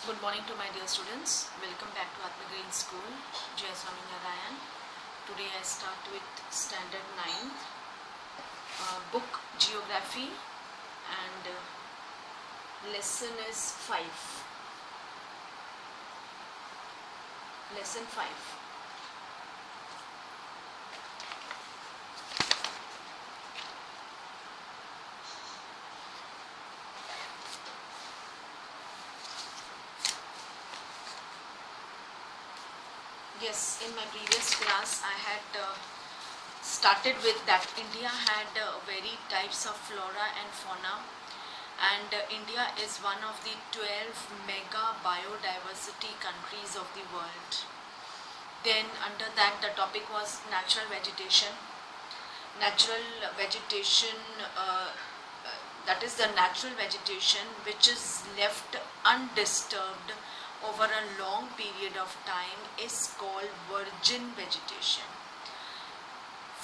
Good morning to my dear students. Welcome back to Atma Green School, Jai Swami Narayan. Today I start with Standard 9, book Geography, and lesson is 5. Lesson 5. Yes, in my previous class I had started with that India had varied types of flora and fauna, and India is one of the 12 mega biodiversity countries of the world. Then under that the topic was natural vegetation. Natural vegetation, that is the natural vegetation which is left undisturbed over a long period of time is called virgin vegetation.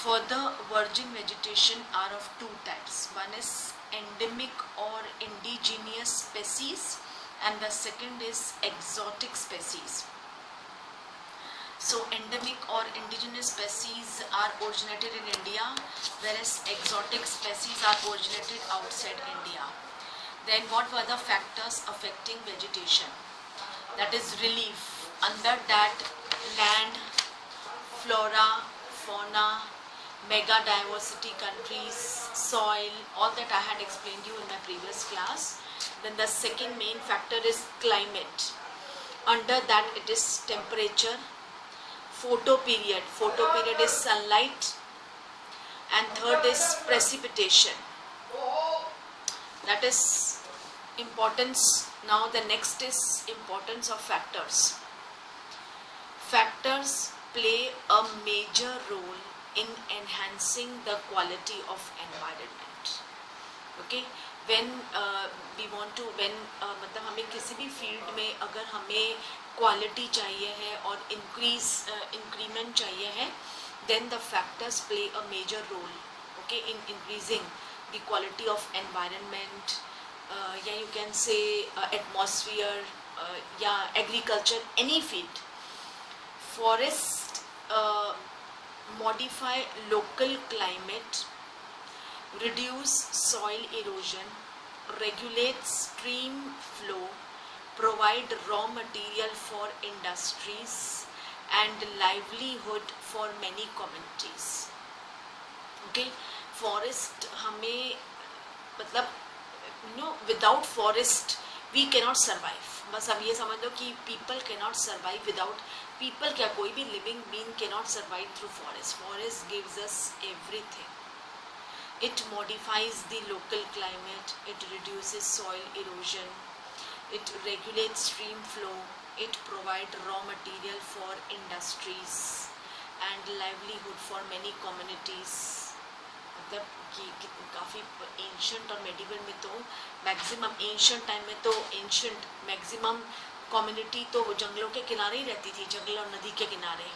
Further, virgin vegetation are of two types. One is endemic or indigenous species, and the second is exotic species. So endemic or indigenous species are originated in India, whereas exotic species are originated outside India. Then what were the factors affecting vegetation? That is relief. Under that, land, flora, fauna, mega diversity countries, soil, all that I had explained you in my previous class. Then the second main factor is climate. Under that it is temperature, photoperiod. Photoperiod is sunlight, and third is precipitation. That is importance. Now the next is importance of factors. Factors play a major role in enhancing the quality of environment. Okay, when we want to, when मतलब हमें किसी भी field में अगर हमें quality चाहिए है और इंक्रीमेंट चाहिए है, then the factors play a major role, okay, in increasing the quality of environment. Yeah, you can say atmosphere, yeah, agriculture, any field. Forest modify local climate, reduce soil erosion, regulate stream flow, provide raw material for industries and livelihood for many communities. Okay, forest हमें मतलब without forest we cannot survive. बस अब ये समझ लो कि people cannot survive without people, क्या कोई भी living being cannot survive through forest. Forest gives us everything. It modifies the local climate, it reduces soil erosion, it regulates stream flow, it provides raw material for industries and livelihood for many communities. मतलब कि काफ़ी ancient और medieval में तो maximum, ancient time में तो ancient maximum community तो वो जंगलों के किनारे ही रहती थी, जंगल और नदी के किनारे.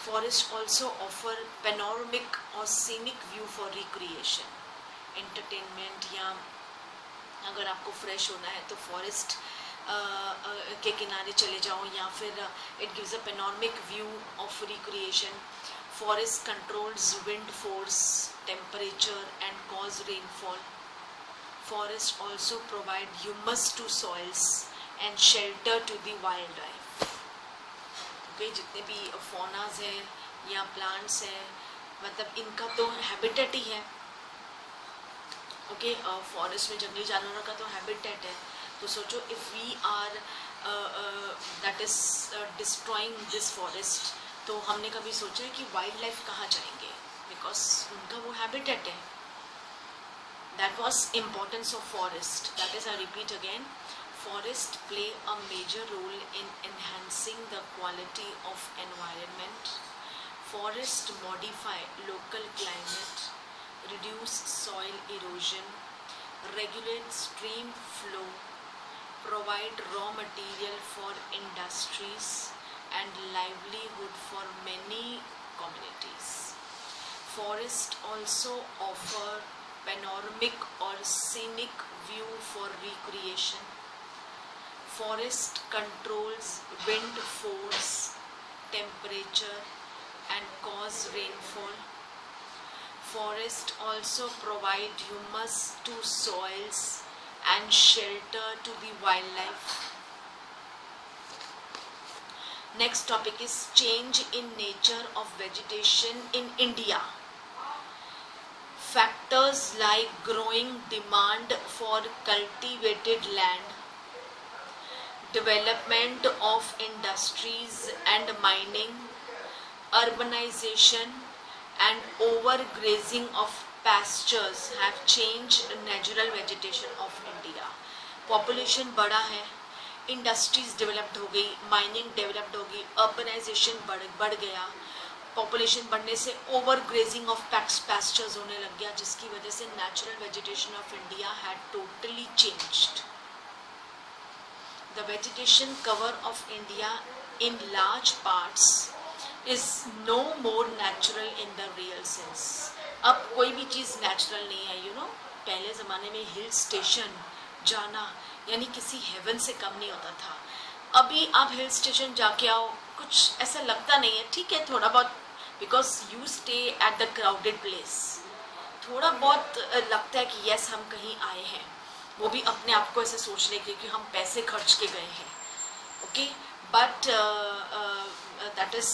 Forests also offer panoramic or scenic view for recreation, entertainment, या अगर आपको फ्रेश होना है तो फॉरेस्ट के किनारे चले जाओ, या फिर it gives a panoramic view of recreation. Forest controls wind force, temperature and cause rainfall. Forests also provide humus to soils and shelter to the wildlife. Okay, जितने भी फौनाज है या प्लांट्स है, मतलब इनका तो हैबिटेट ही है. ओके, फॉरेस्ट में जंगली जानवरों का तो हैबिटेट है. तो सोचो if we are that is destroying this forest, तो हमने कभी सोचा है कि वाइल्ड लाइफ कहाँ जाएंगे, बिकॉज उनका वो हैबिटेट है. That was importance of forest. That is, I repeat again, forest play a major role in enhancing the quality of environment. Forest modify local climate, reduce soil erosion, regulate stream flow, provide raw material for industries and livelihood for many communities. Forests also offer panoramic or scenic view for recreation. Forest controls wind force, temperature and cause rainfall. Forest also provide humus to soils and shelter to the wildlife. Next topic is change in nature of vegetation in India. Factors like growing demand for cultivated land, development of industries and mining, urbanization and overgrazing of pastures have changed natural vegetation of India. Population बढ़ा है, industries developed हो गई, mining developed हो गई, urbanisation बढ़ गया, population बढ़ने से ओवर ग्रेजिंग ऑफ पैस्चर्स होने लग गया, जिसकी वजह से natural vegetation of India had totally changed. The vegetation cover of India in large parts is no more natural in the real sense. अब कोई भी चीज़ नेचुरल नहीं है, यू नो. पहले ज़माने में हिल स्टेशन जाना यानी किसी हेवन से कम नहीं होता था. अभी आप हिल स्टेशन जाके आओ, कुछ ऐसा लगता नहीं है. ठीक है, थोड़ा बहुत, because you stay at the crowded place, थोड़ा बहुत लगता है कि यस हम कहीं आए हैं, वो भी अपने आप को ऐसे सोचने के कि हम पैसे खर्च के गए हैं. ओके, बट दैट इज,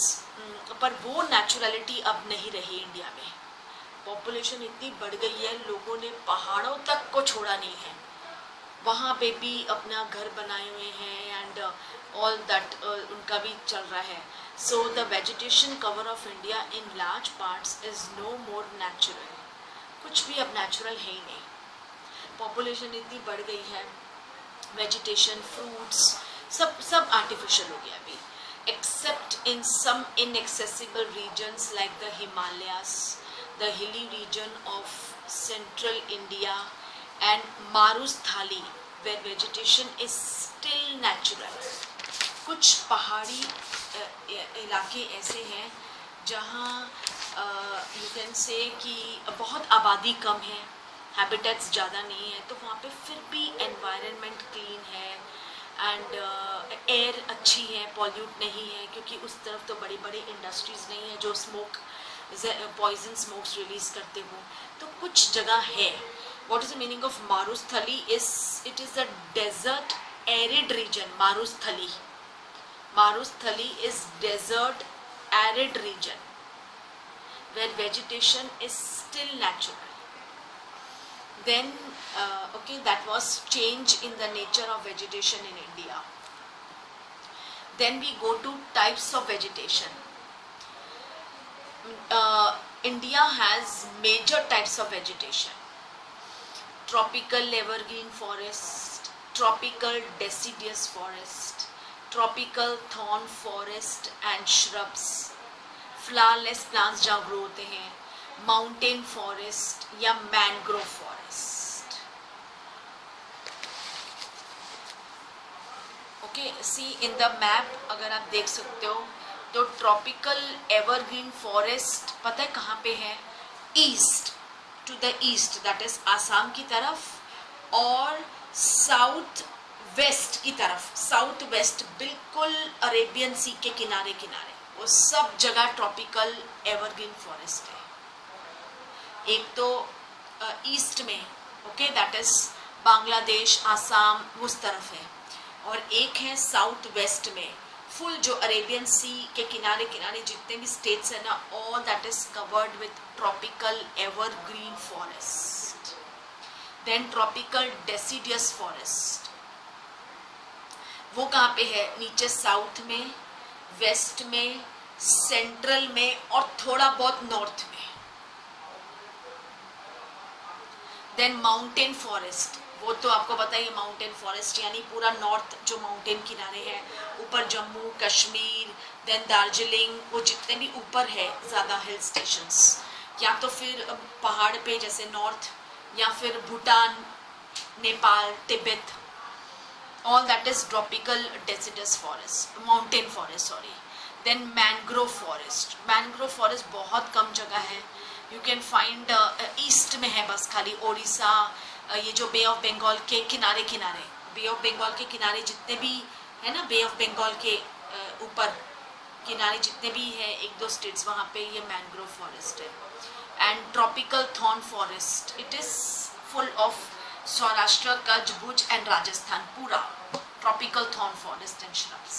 पर वो नेचुरलिटी अब नहीं रही इंडिया में. पॉपुलेशन इतनी बढ़ गई है, लोगों ने पहाड़ों तक को छोड़ा नहीं है, वहाँ पे भी अपना घर बनाए हुए हैं एंड ऑल दैट उनका भी चल रहा है. So the vegetation cover of India in large parts is no more natural. कुछ भी अब नेचुरल है ही नहीं. पॉपुलेशन इतनी बढ़ गई है, वेजिटेशन, फ्रूट्स, सब आर्टिफिशियल हो गया अभी, except in some inaccessible regions like the Himalayas, the hilly region of central India and Marusthali where vegetation is still natural. कुछ पहाड़ी इलाके ऐसे हैं जहाँ यू कैन से कि बहुत आबादी कम है, हैबिटेट्स ज़्यादा नहीं है, तो वहाँ पे फिर भी एनवायरनमेंट क्लीन है एंड एयर अच्छी है, पॉल्यूट नहीं है, क्योंकि उस तरफ तो बड़ी बड़ी इंडस्ट्रीज़ नहीं है जो स्मोक, पॉइजन स्मोक्स रिलीज़ करते हो. तो कुछ जगह है. What is the meaning of Marusthali? It is a desert arid region. Marusthali is desert arid region where vegetation is still natural. Then okay, that was change in the nature of vegetation in India. Then we go to types of vegetation. India has major types of vegetation. Tropical evergreen forest, tropical deciduous forest, tropical thorn forest and shrubs, flowerless plants जहाँ grow होते हैं, mountain forest या mangrove forest. Okay, see in the map अगर आप देख सकते हो तो tropical evergreen forest पता है कहाँ पे है? East, to the east, that is Assam की तरफ, और साउथ वेस्ट की तरफ, साउथ वेस्ट बिल्कुल अरेबियन सी के किनारे किनारे, वो सब जगह ट्रॉपिकल एवरग्रीन फॉरेस्ट है. एक तो ईस्ट में, okay, that is Bangladesh, Assam उस तरफ है, और एक है साउथ वेस्ट में, फुल जो अरेबियन सी के किनारे किनारे जितने भी स्टेट्स है ना, all that is covered with tropical evergreen forest. Then tropical deciduous forest, वो कहाँ पे है? नीचे साउथ में, वेस्ट में, सेंट्रल में और थोड़ा बहुत नॉर्थ में. देन माउंटेन फॉरेस्ट, वो तो आपको पता ही है, माउंटेन फॉरेस्ट यानी पूरा नॉर्थ जो माउंटेन किनारे हैं, ऊपर जम्मू कश्मीर, देन दार्जिलिंग, वो जितने भी ऊपर है ज़्यादा हिल स्टेशंस, या तो फिर पहाड़ पे जैसे नॉर्थ, या फिर Bhutan, Nepal, Tibet, all that is tropical deciduous forest, mountain forest, sorry. Then mangrove forest, mangrove forest बहुत कम जगह है, यू कैन फाइंड ईस्ट में है बस खाली ओडिशा, ये जो बे ऑफ बंगाल के किनारे किनारे, बे ऑफ बंगाल के किनारे जितने भी है ना, बे ऑफ बंगाल के ऊपर किनारे जितने भी है एक दो स्टेट्स, वहाँ पे ये मैंग्रोव फॉरेस्ट है। And tropical thorn forest, it is full of Saurashtra, Kutch, Bhuj and Rajasthan, पूरा tropical thorn forest and shrubs.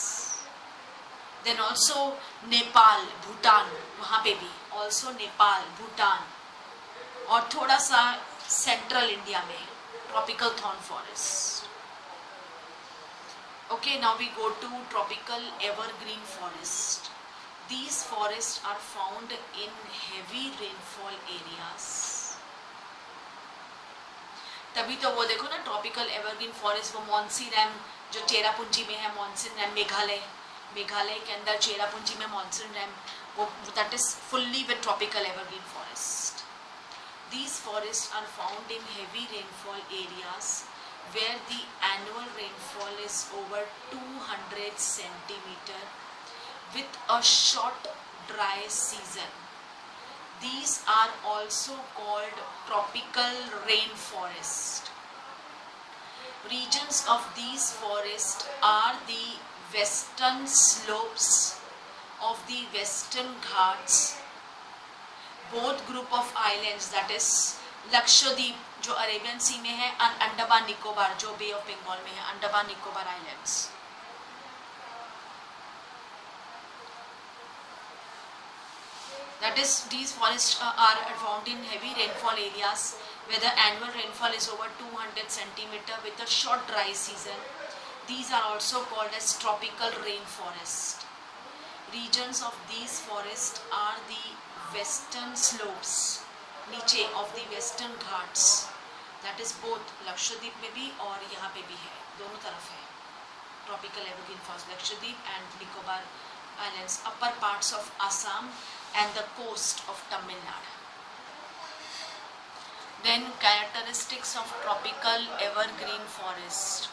Then also Nepal, Bhutan, वहाँ पे भी ऑल्सो नेपाल, भूटान, और थोड़ा सा सेंट्रल इंडिया में tropical thorn forest. Okay, now we go to tropical evergreen forest. These forests are found in heavy rainfall areas. तभी तो वो देखो ना ट्रॉपिकल एवरग्रीन फॉरेस्ट, वो मॉन्सी रैम जो चेरापूंजी में है, मॉनसून रैम मेघालय के अंदर चेरापूंजी में मॉनसून रैम, वो that is fully with tropical evergreen forest. These forests are found in heavy rainfall areas where the annual rainfall is over 200 centimeter with a short dry season. These are also called tropical rainforest. Regions of these forests are the western slopes of the Western Ghats, both group of islands, that is Lakshadweep जो Arabian सी में है, अंडमान निकोबार जो बे of Bengal में है, Andaman Nicobar islands. That is, these forests are found in heavy rainfall areas where the annual rainfall is over 200 centimeter with a short dry season. These are also called as tropical rainforest. Regions of these forests are the western slopes, नीचे of the western Ghats, that is both Lakshadweep में भी और यहाँ पे भी है, दोनों तरफ है tropical evergreen forest, Lakshadweep and Nicobar islands, upper parts of Assam and the coast of Tamil Nadu. Then characteristics of tropical evergreen forest.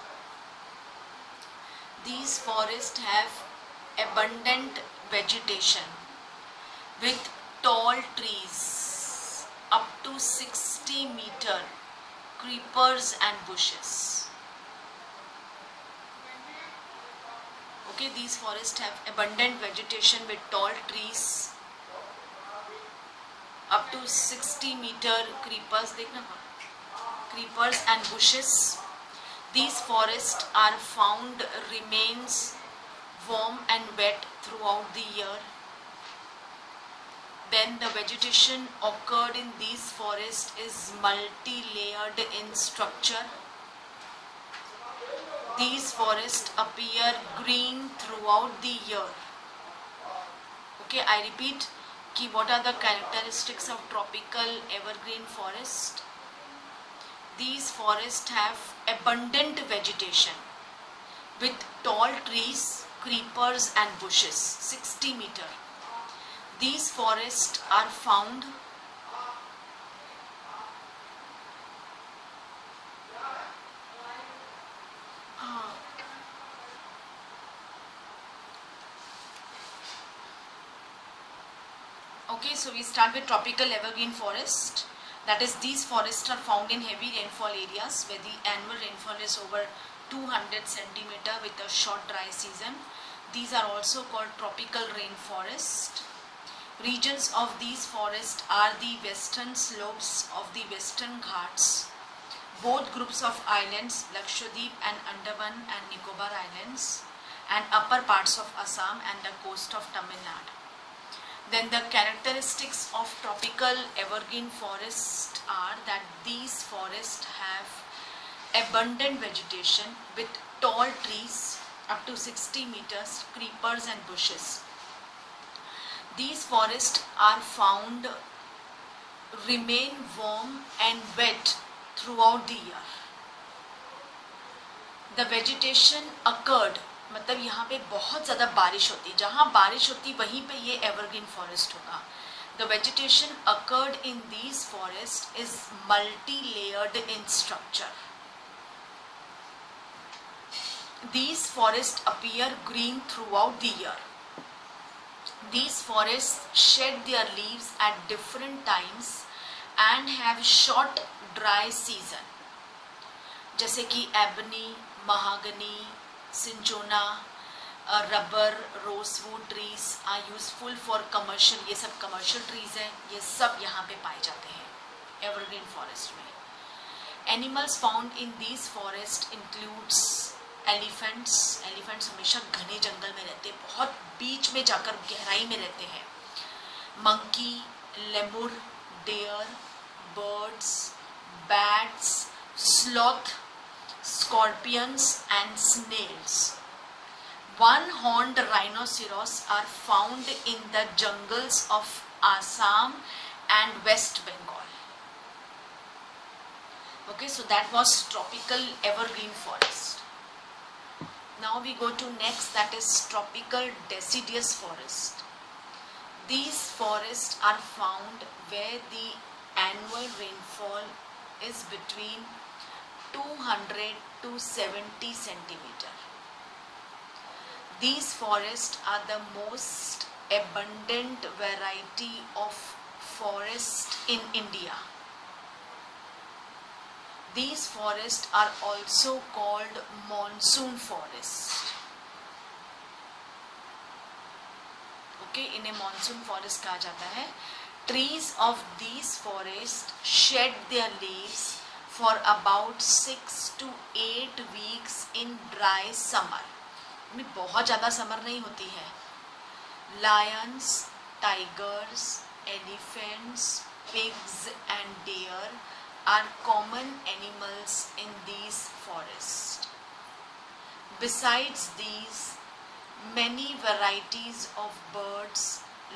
These forests have abundant vegetation with tall trees up to 60 meter, creepers and bushes. Okay, these forests have abundant vegetation with tall trees up to 60 meter, creepers, देखना creepers and bushes. These forests are found remains warm and wet throughout the year. Then the vegetation occurred in these forests is multi-layered in structure. These forests appear green throughout the year. Okay, I repeat, ki what are the characteristics of tropical evergreen forest? These forests have abundant vegetation with tall trees, creepers and bushes, 60 meter. These forests are found okay, so we start with tropical evergreen forest. That is, these forests are found in heavy rainfall areas where the annual rainfall is over 200 centimeter with a short dry season. These are also called tropical rainforest. Regions of these forests are the western slopes of the Western Ghats, both groups of islands, Lakshadweep and Andaman and Nicobar Islands, and upper parts of Assam and the coast of Tamil Nadu. Then the characteristics of tropical evergreen forest are that these forests have abundant vegetation with tall trees up to 60 meters, creepers and bushes. These forests are found remain warm and wet throughout the year. The vegetation occurred, मतलब यहाँ पे बहुत ज़्यादा बारिश होती, जहाँ बारिश होती वहीं पे ये एवरग्रीन फॉरेस्ट होगा. The vegetation occurred in these forests is multi-layered in structure. These forests appear green throughout the year. These forests shed their leaves at different times and have short dry season, जैसे कि ebony, mahogany, cinchona, rubber, rosewood trees are useful for commercial, ये सब commercial trees हैं, ये सब यहाँ पे पाए जाते हैं एवरग्रीन फॉरेस्ट में. Animals found in these forest includes elephants. Elephants हमेशा घने जंगल में रहते हैं, बहुत बीच में जाकर गहराई में रहते हैं. Monkey, lemur, deer, birds, bats, sloth, scorpions and snails. One-horned rhinoceros are found in the jungles of Assam and West Bengal. Okay, so that was tropical evergreen forest. Now we go to next, that is tropical deciduous forest. These forests are found where the annual rainfall is between 200 to 70 centimeter. These forests are the most abundant variety of forest in India. These forests are also called monsoon forest. Okay, इन्हें monsoon forest कहा जाता है. Trees of these forests shed their leaves for about 6 to 8 weeks in dry summer. में बहुत ज़्यादा summer नहीं होती है. Lions, tigers, elephants, pigs and deer are common animals in these forests. Besides these, many varieties of birds,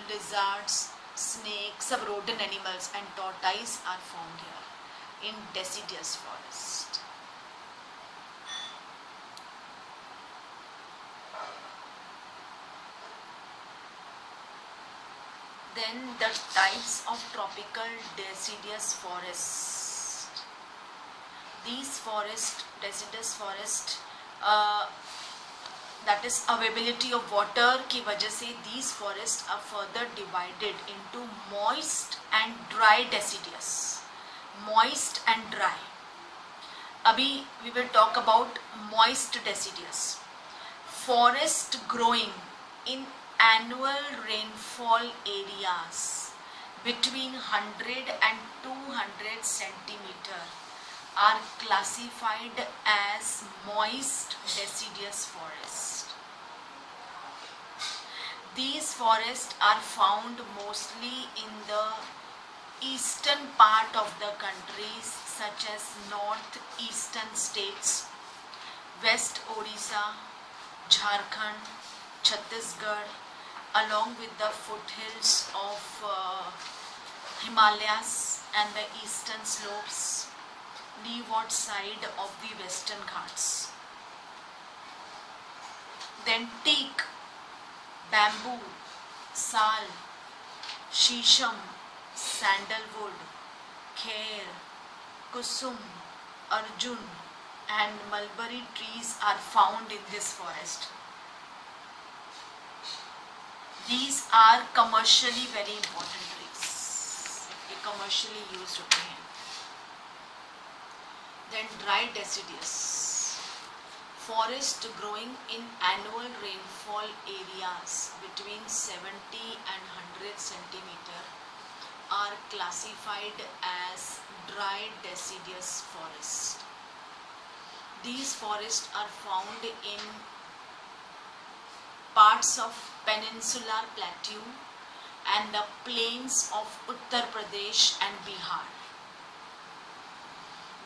lizards, snakes, सब rodent animals and tortoise are found here in deciduous forest. Then the types of tropical deciduous forest. These deciduous forest, that is availability of water की वजह से these forests are further divided into moist and dry deciduous. Moist and dry. अभी we will talk about moist deciduous. Forest growing in annual rainfall areas between 100 and 200 centimeter are classified as moist deciduous forest. These forests are found mostly in the eastern part of the countries such as northeastern states, West Odisha, Jharkhand, Chhattisgarh, along with the foothills of Himalayas and the eastern slopes, leeward side of the Western Ghats. Then teak, bamboo, sal, shisham, sandalwood, kher, kusum, arjun and mulberry trees are found in this forest. These are commercially very important trees. ये commercially used होते हैं. Then dry deciduous forest growing in annual rainfall areas between 70 and 100 centimeter are classified as dry deciduous forest. These forests are found in parts of peninsular plateau and the plains of Uttar Pradesh and Bihar.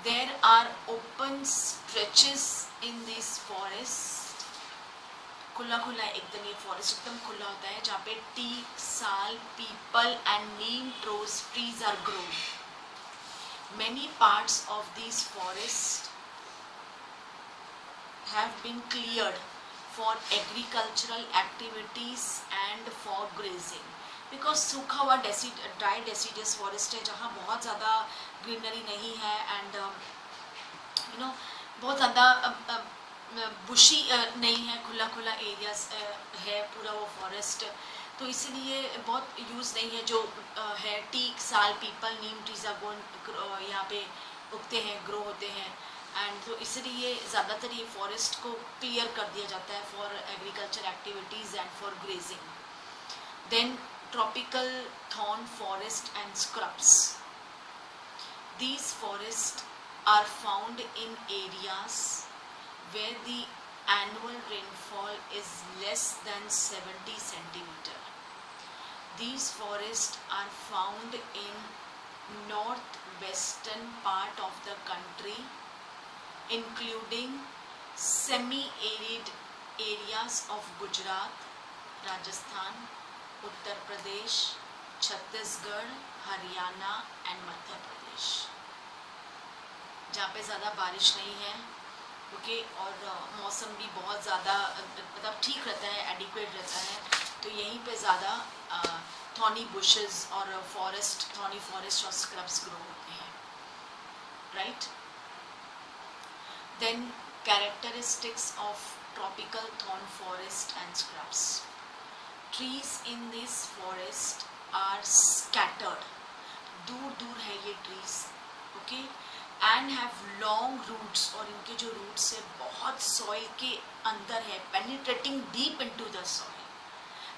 There are open stretches in this forest. खुला खुला एकदम, ये forest एकदम खुला होता है जहाँ पे teak, sal, people and neem trees are grown. Many parts of these forests have been cleared for agricultural activities and for grazing. Because सूखा हुआ ड्राई डेसिडियस फॉरेस्ट है जहाँ बहुत ज़्यादा ग्रीनरी नहीं है एंड बहुत ज़्यादा बुशी नहीं है, खुला खुला एरियाज है पूरा वो फॉरेस्ट. तो इसलिए बहुत यूज़ नहीं है। जो है टीक, साल, पीपल, नीम ट्रीज यहाँ पे उगते हैं, ग्रो होते हैं, एंड तो इसलिए ज़्यादातर ये फॉरेस्ट को क्लियर कर दिया जाता है for agriculture activities and for grazing. Then tropical thorn forest and scrubs, these forests are found in areas where the annual rainfall is less than 70 centimeter. These forests are found in northwestern part of the country, including semi-arid areas of Gujarat, Rajasthan, Uttar Pradesh, Chhattisgarh, Haryana and Madhya Pradesh, जहाँ पे ज़्यादा बारिश नहीं है, okay, और मौसम भी बहुत ज़्यादा मतलब ठीक रहता है, एडिक्वेट रहता है, तो यहीं पे ज़्यादा थॉर्नी बुशेस और थॉर्नी फॉरेस्ट और स्क्रब्स ग्रो होते हैं, right. Then characteristics of tropical thorn forest and scrubs, trees in this forest are scattered, दूर दूर है ये trees, okay, and have long roots, और इनके जो रूट्स है बहुत सॉइल के अंदर है, penetrating deep into the soil,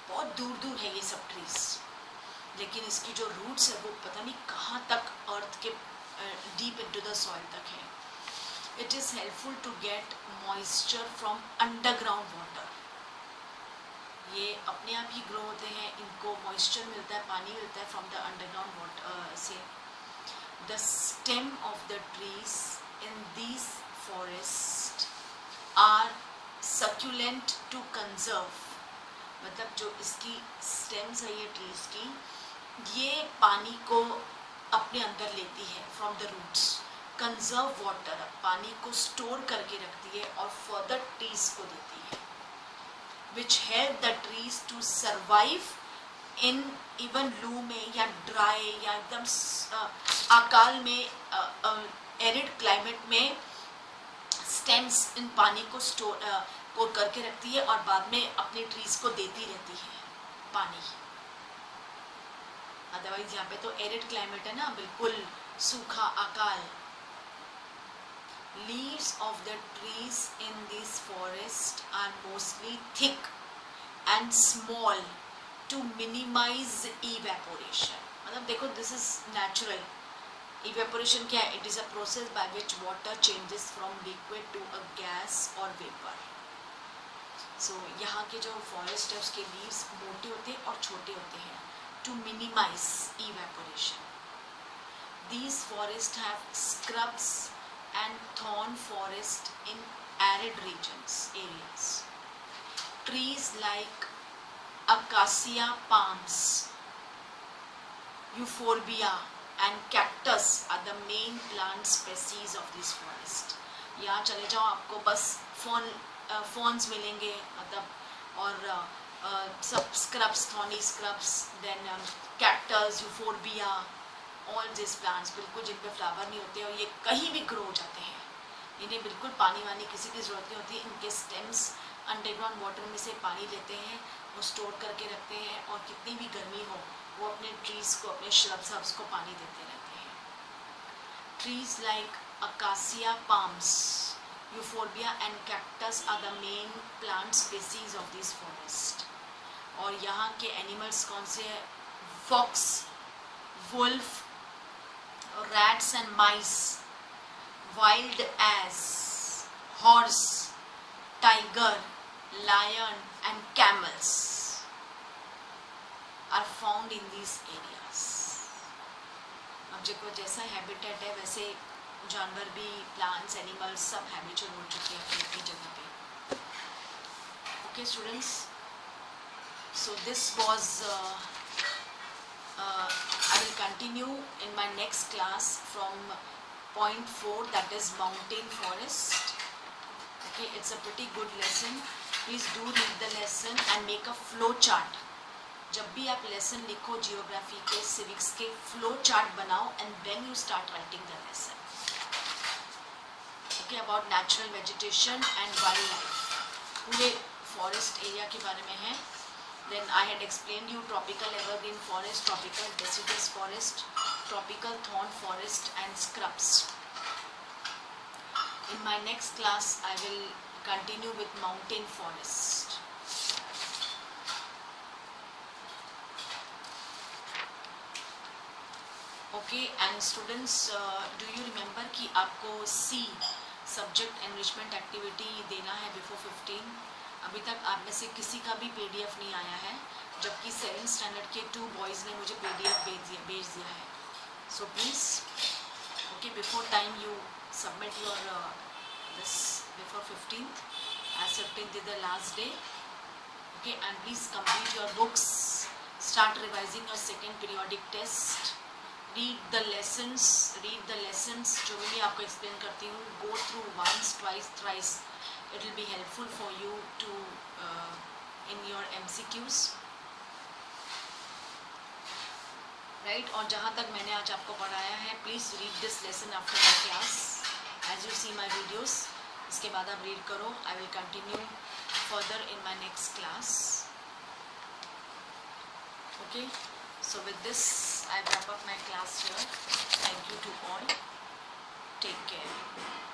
बहुत दूर दूर है ये सब ट्रीज, लेकिन इसकी जो रूट्स है वो पता नहीं कहाँ तक अर्थ के डीप इनटू द सॉइल तक है। It is helpful to get moisture from underground water, ये अपने आप ही ग्रो होते हैं, इनको मॉइस्चर मिलता है, पानी मिलता है फ्रॉम द अंडरग्राउंड वाटर से। The stem of the trees in these forest are succulent to conserve, मतलब जो इसकी स्टेम्स है ये ट्रीज की, ये पानी को अपने अंदर लेती है from the roots, conserve water, पानी को स्टोर करके रखती है और फर्दर ट्रीज को देती है, which help the trees to survive in even लू में या ड्राई या एकदम अकाल में, एरिड क्लाइमेट में स्टेम्स इन पानी को स्टोर करके रखती है और बाद में अपने ट्रीज को देती रहती है पानी। अदरवाइज यहाँ पे तो एरिड क्लाइमेट है ना, बिल्कुल सूखा अकाल। Leaves of the trees in this forest are mostly thick and small to minimize evaporation. मतलब देखो, this is natural. Evaporation क्या है? It is a process by which water changes from liquid to a gas or vapor. So यहाँ के जो forest है उसके leaves मोटे होते हैं और छोटे होते हैं to minimize evaporation. These forests have scrubs and thorn forest in arid areas. Trees like acacia palms, euphorbia and cactus are the main plant species of this forest. यहाँ चले जाओ आपको बस फॉर्न्स मिलेंगे, मतलब और सब scrubs, thorny scrubs, then cactus, euphorbia, all this plants, बिल्कुल जिन पे फ्लावर नहीं होते और ये कहीं भी ग्रो हो जाते हैं, इन्हें बिल्कुल पानी वानी किसी की ज़रूरत नहीं होती। इनके स्टेम्स अंडरग्राउंड वाटर में से पानी लेते हैं, वो स्टोर करके रखते हैं और कितनी भी गर्मी हो वो अपने ट्रीज़ को, अपने श्रब्स हब्स को पानी देते रहते हैं। Trees like acacia palms, euphorbia and cactus are the main plant species of this forest. और यहाँ के एनिमल्स कौन से हैं? Fox, wolf, rats and mice, wild ass, horse, tiger, lion and camels are found in these areas. अब देखो, जैसा habitat है वैसे जानवर भी, प्लांट्स, एनिमल्स सब हैबिचुअल हो चुके हैं अपनी जगह पे। Okay students, so this was I will continue in my next class from point 4, that is mountain forest. Okay, it's a pretty good lesson. Please do read the lesson and make a flow chart. जब भी आप lesson लिखो geography के, civics के, flow chart बनाओ and then you start writing the lesson. Okay, about natural vegetation and wildlife. पूरे forest area के बारे में है Then I had explained you tropical evergreen forest, tropical deciduous forest, tropical thorn forest and scrubs. In my next class I will continue with mountain forest. Okay, and students, do you remember कि आपको C subject enrichment activity देना है before 15? अभी तक आप में से किसी का भी PDF नहीं आया है, जबकि 7th स्टैंडर्ड के 2 बॉयज़ ने मुझे PDF भेज दिया है. So please, okay, before time you submit your this before 15th, as 15th is the last day. Okay, and please complete your books, start revising your second periodic test, read the lessons जो मैं आपको explain करती हूँ, go through once, twice, thrice. It will be helpful for you to in your MCQs, right? और जहाँ तक मैंने आज आपको पढ़ाया है, please read this lesson after the class as you see my videos. इसके बाद आप read करो. I will continue further in my next class. Okay, so with this I wrap up my class here. Thank you to all. Take care.